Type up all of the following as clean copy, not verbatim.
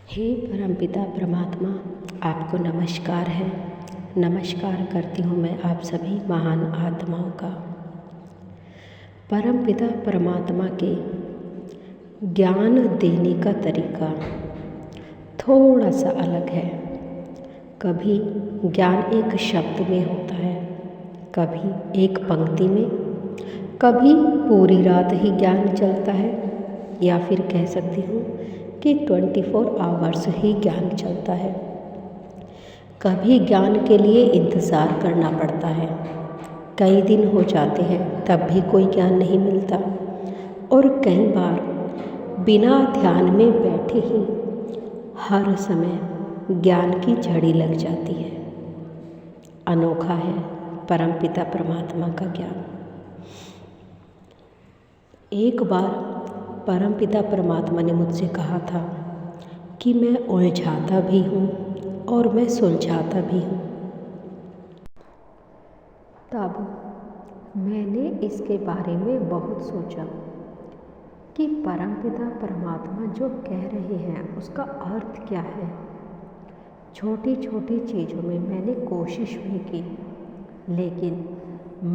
हे परमपिता परमात्मा, आपको नमस्कार है। नमस्कार करती हूँ मैं आप सभी महान आत्माओं का। परमपिता परमात्मा के ज्ञान देने का तरीका थोड़ा सा अलग है। कभी ज्ञान एक शब्द में होता है, कभी एक पंक्ति में, कभी पूरी रात ही ज्ञान चलता है, या फिर कह सकती हूँ कि 24 आवर्स ही ज्ञान चलता है। कभी ज्ञान के लिए इंतज़ार करना पड़ता है, कई दिन हो जाते हैं तब भी कोई ज्ञान नहीं मिलता, और कई बार बिना ध्यान में बैठे ही हर समय ज्ञान की झड़ी लग जाती है। अनोखा है परमपिता परमात्मा का ज्ञान। एक बार परमपिता परमात्मा ने मुझसे कहा था कि मैं उलझाता भी हूँ और मैं सुलझाता भी हूँ। तब मैंने इसके बारे में बहुत सोचा कि परमपिता परमात्मा जो कह रहे हैं उसका अर्थ क्या है। छोटी छोटी चीज़ों में मैंने कोशिश भी की, लेकिन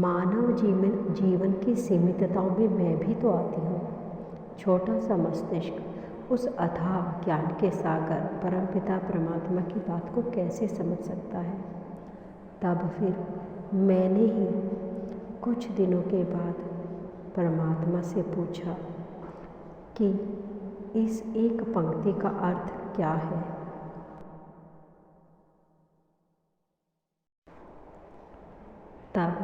मानव जीवन की सीमितताओं में मैं भी तो आती हूँ। छोटा सा मस्तिष्क उस अथाह ज्ञान के सागर परमपिता परमात्मा की बात को कैसे समझ सकता है। तब फिर मैंने ही कुछ दिनों के बाद परमात्मा से पूछा कि इस एक पंक्ति का अर्थ क्या है। तब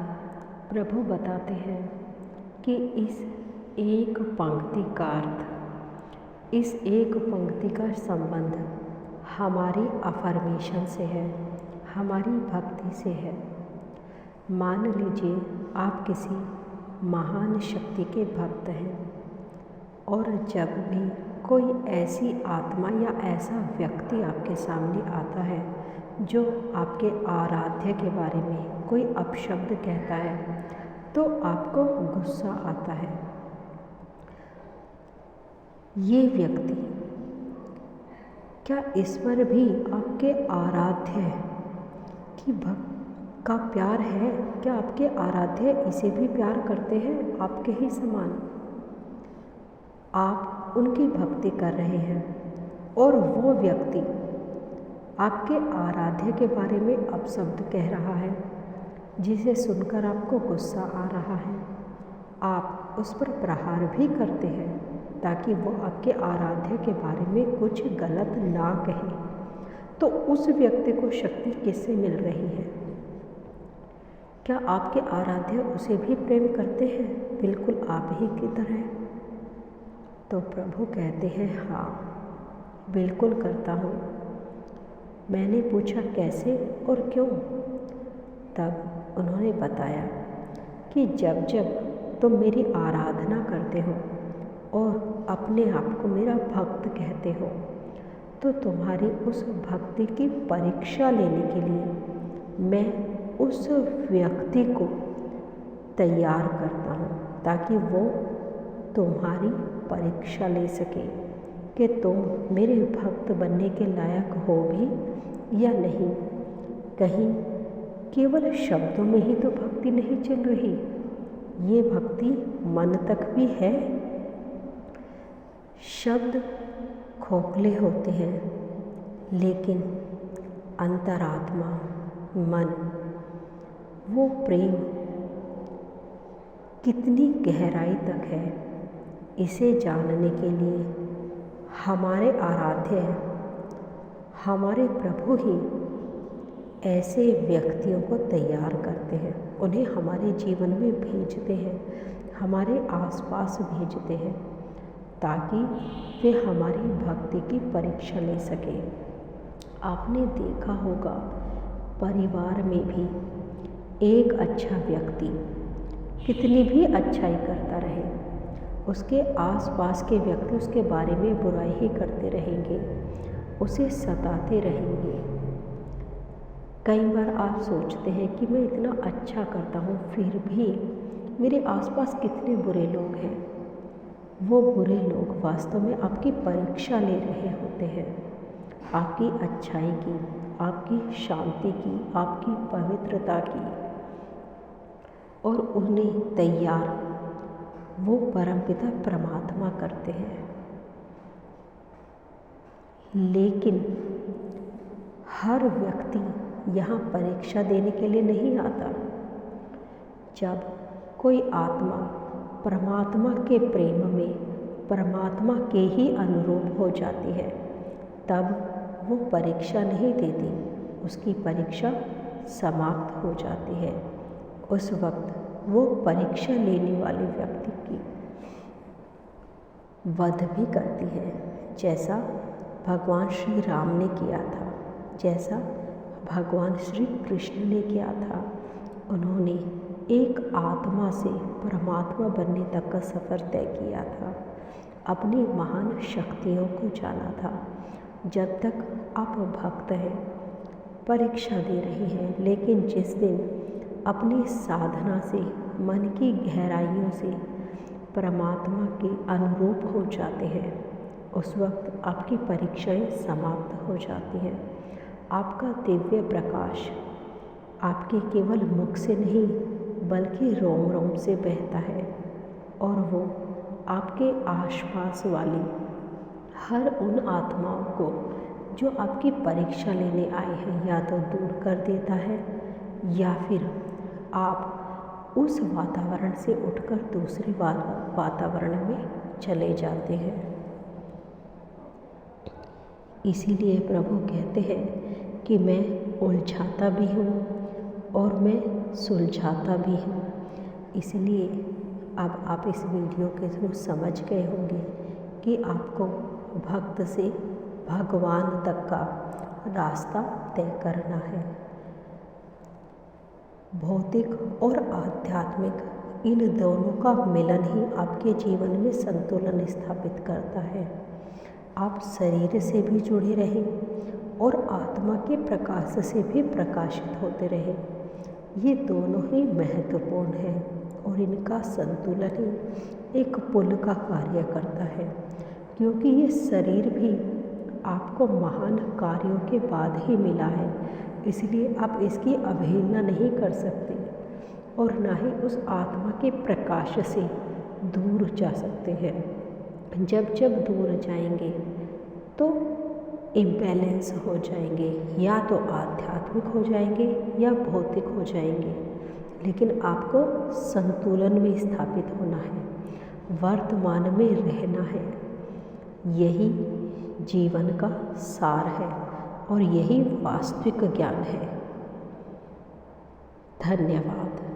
प्रभु बताते हैं कि इस एक पंक्ति का अर्थ, इस एक पंक्ति का संबंध हमारी अफर्मेशन से है, हमारी भक्ति से है। मान लीजिए आप किसी महान शक्ति के भक्त हैं, और जब भी कोई ऐसी आत्मा या ऐसा व्यक्ति आपके सामने आता है जो आपके आराध्य के बारे में कोई अपशब्द कहता है, तो आपको गुस्सा आता है। ये व्यक्ति क्या ईश्वर भी आपके आराध्य की भक्त का प्यार है? क्या आपके आराध्य इसे भी प्यार करते हैं आपके ही समान? आप उनकी भक्ति कर रहे हैं और वो व्यक्ति आपके आराध्य के बारे में अपशब्द कह रहा है, जिसे सुनकर आपको गुस्सा आ रहा है। आप उस पर प्रहार भी करते हैं ताकि वो आपके आराध्य के बारे में कुछ गलत ना कहे। तो उस व्यक्ति को शक्ति किससे मिल रही है? क्या आपके आराध्य उसे भी प्रेम करते हैं, बिल्कुल आप ही की तरह? तो प्रभु कहते हैं, हाँ बिल्कुल करता हूँ। मैंने पूछा कैसे और क्यों? तब उन्होंने बताया कि जब जब तुम मेरी आराधना करते हो और अपने आप को मेरा भक्त कहते हो, तो तुम्हारी उस भक्ति की परीक्षा लेने के लिए मैं उस व्यक्ति को तैयार करता हूँ, ताकि वो तुम्हारी परीक्षा ले सके कि तुम मेरे भक्त बनने के लायक हो भी या नहीं। कहीं केवल शब्दों में ही तो भक्ति नहीं चल रही, ये भक्ति मन तक भी है। शब्द खोखले होते हैं, लेकिन अंतरात्मा, मन, वो प्रेम कितनी गहराई तक है, इसे जानने के लिए हमारे आराध्य, हमारे प्रभु ही ऐसे व्यक्तियों को तैयार करते हैं, उन्हें हमारे जीवन में भेजते हैं, हमारे आसपास भेजते हैं, ताकि वे हमारी भक्ति की परीक्षा ले सके। आपने देखा होगा परिवार में भी एक अच्छा व्यक्ति कितनी भी अच्छाई करता रहे, उसके आसपास के व्यक्ति उसके बारे में बुराई ही करते रहेंगे, उसे सताते रहेंगे। कई बार आप सोचते हैं कि मैं इतना अच्छा करता हूँ, फिर भी मेरे आसपास कितने बुरे लोग हैं। वो बुरे लोग वास्तव में आपकी परीक्षा ले रहे होते हैं। आपकी अच्छाई की, आपकी शांति की, आपकी पवित्रता की, और उन्हें तैयार वो परमपिता परमात्मा करते हैं। लेकिन हर व्यक्ति यहाँ परीक्षा देने के लिए नहीं आता। जब कोई आत्मा परमात्मा के प्रेम में परमात्मा के ही अनुरूप हो जाती है, तब वो परीक्षा नहीं देती, उसकी परीक्षा समाप्त हो जाती है। उस वक्त वो परीक्षा लेने वाले व्यक्ति की वध भी करती है, जैसा भगवान श्री राम ने किया था, जैसा भगवान श्री कृष्ण ने किया था। उन्होंने एक आत्मा से परमात्मा बनने तक का सफ़र तय किया था, अपनी महान शक्तियों को जाना था। जब तक आप भक्त हैं, परीक्षा दे रहे हैं, लेकिन जिस दिन अपनी साधना से, मन की गहराइयों से परमात्मा के अनुरूप हो जाते हैं, उस वक्त आपकी परीक्षाएं समाप्त हो जाती हैं। आपका दिव्य प्रकाश आपके केवल मुख से नहीं बल्कि रोम रोम से बहता है, और वो आपके आसपास वाली हर उन आत्माओं को जो आपकी परीक्षा लेने आए हैं या तो दूर कर देता है, या फिर आप उस वातावरण से उठकर दूसरे वातावरण में चले जाते हैं। इसीलिए प्रभु कहते हैं कि मैं उलझाता भी हूँ और मैं सुलझाता भी हूँ। इसलिए अब आप इस वीडियो के थ्रू समझ गए होंगे कि आपको भक्त से भगवान तक का रास्ता तय करना है। भौतिक और आध्यात्मिक इन दोनों का मिलन ही आपके जीवन में संतुलन स्थापित करता है। आप शरीर से भी जुड़े रहें और आत्मा के प्रकाश से भी प्रकाशित होते रहें। ये दोनों ही महत्वपूर्ण हैं और इनका संतुलन ही एक पुल का कार्य करता है, क्योंकि ये शरीर भी आपको महान कार्यों के बाद ही मिला है। इसलिए आप इसकी अवहेलना नहीं कर सकते और ना ही उस आत्मा के प्रकाश से दूर जा सकते हैं। जब जब दूर जाएंगे तो इम्बैलेंस हो जाएंगे, या तो आध्यात्मिक हो जाएंगे या भौतिक हो जाएंगे। लेकिन आपको संतुलन में स्थापित होना है, वर्तमान में रहना है। यही जीवन का सार है और यही वास्तविक ज्ञान है। धन्यवाद।